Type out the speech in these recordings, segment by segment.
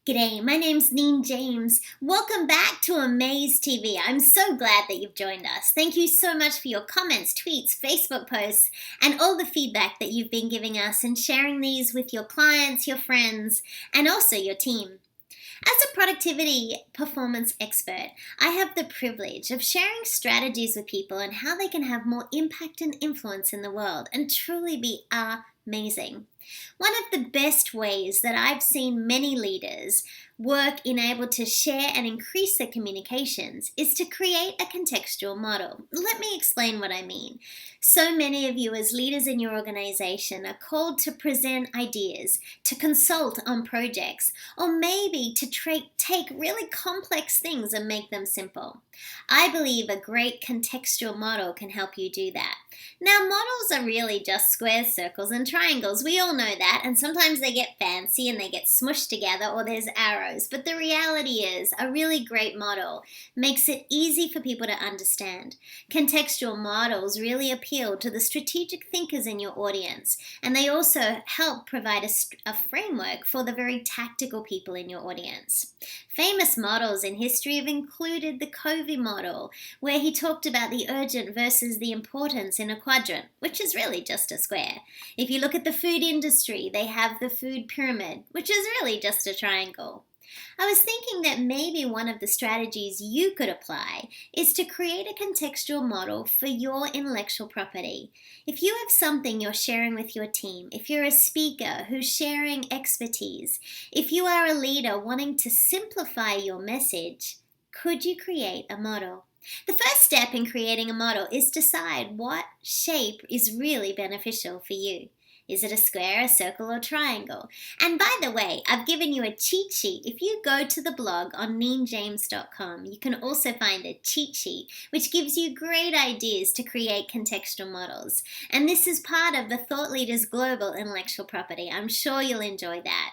G'day, my name's Neen James. Welcome back to Amaze TV. I'm so glad that you've joined us. Thank you so much for your comments, tweets, Facebook posts, and all the feedback that you've been giving us and sharing these with your clients, your friends, and also your team. As a productivity performance expert, I have the privilege of sharing strategies with people on how they can have more impact and influence in the world and truly be amazing. One of the best ways that I've seen many leaders work in able to share and increase their communications is to create a contextual model. Let me explain what I mean. So many of you as leaders in your organization are called to present ideas, to consult on projects, or maybe to take really complex things and make them simple. I believe a great contextual model can help you do that. Now, models are really just squares, circles, and triangles. We all know that, and sometimes they get fancy and they get smushed together, or there's arrows. But the reality is, a really great model makes it easy for people to understand. Contextual models really appeal to the strategic thinkers in your audience, and they also help provide a framework for the very tactical people in your audience. Famous models in history have included the Covey model, where he talked about the urgent versus the importance in a quadrant, which is really just a square. If you look at the food industry, they have the food pyramid, which is really just a triangle. I was thinking that maybe one of the strategies you could apply is to create a contextual model for your intellectual property. If you have something you're sharing with your team, if you're a speaker who's sharing expertise, if you are a leader wanting to simplify your message, could you create a model? The first step in creating a model is decide what shape is really beneficial for you. Is it a square, a circle, or triangle? And by the way, I've given you a cheat sheet. If you go to the blog on neenjames.com, you can also find a cheat sheet which gives you great ideas to create contextual models. And this is part of the Thought Leaders Global Intellectual Property. I'm sure you'll enjoy that.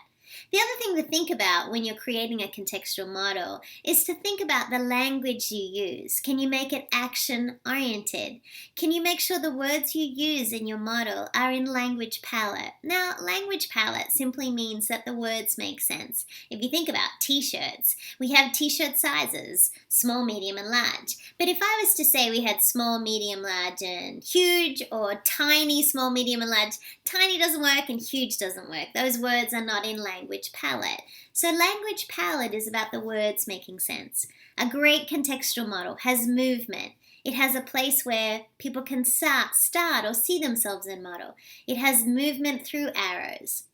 The other thing to think about when you're creating a contextual model is to think about the language you use. Can you make it action-oriented? Can you make sure the words you use in your model are in language palette? Now, language palette simply means that the words make sense. If you think about t-shirts, we have t-shirt sizes, small, medium, and large. But if I was to say we had small, medium, large, and huge, or tiny, small, medium, and large, tiny doesn't work and huge doesn't work. Those words are not in language palette. So language palette is about the words making sense. A great contextual model has movement. It has a place where people can start or see themselves in model. It has movement through arrows.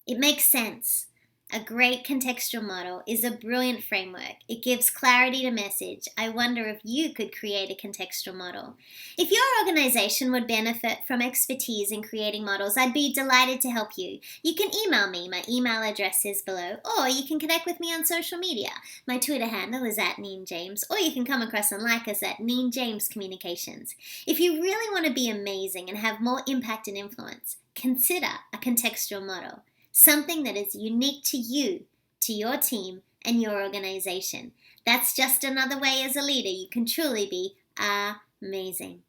It makes sense. A great contextual model is a brilliant framework. It gives clarity to message. I wonder if you could create a contextual model. If your organization would benefit from expertise in creating models, I'd be delighted to help you. You can email me. My email address is below, or you can connect with me on social media. My Twitter handle is @NeenJames, or you can come across and like us at Neen James Communications. If you really want to be amazing and have more impact and influence, consider a contextual model. Something that is unique to you, to your team, and your organization. That's just another way as a leader you can truly be amazing.